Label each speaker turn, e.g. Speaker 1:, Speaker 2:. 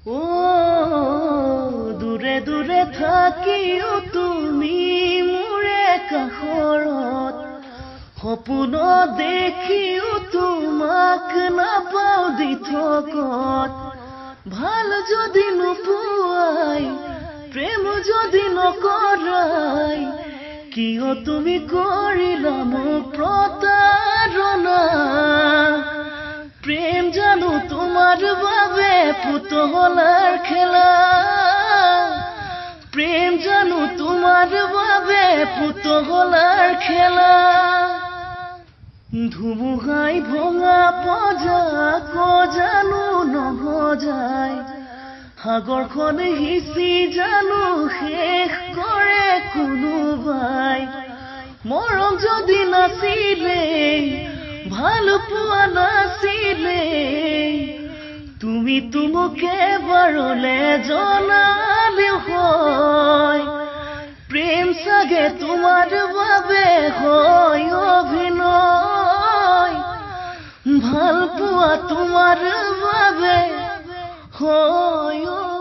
Speaker 1: ও দূৰে দূৰে থাকিও তুমি মোৰে কাষৰত সপোনত দেখিও তোমাক নাপাও দিঠকত ভাল যদি নোপোৱাই প্ৰেম যদি নকৰাই কিয় তুমি কৰিলা মোক প্ৰতাৰণা প্ৰেম জানো তোমাৰ বাবে পুতলাৰ খেলা প্ৰেম জানো তোমাৰ বাবে পুতলাৰ খেলা ধুমুহাই ভঙা পজা জানো নহজাই সাগৰখন হিচি জানো শেষ কৰে কোনোবাই মৰম যদি নাছিলে ভাল পোৱা নাছিলে তুমি মোক এবাৰলে জনালে হয় প্ৰেম চাগে তোমাৰ বাবে হয় অভিনয় ভাল পোৱা তোমাৰ বাবে হয়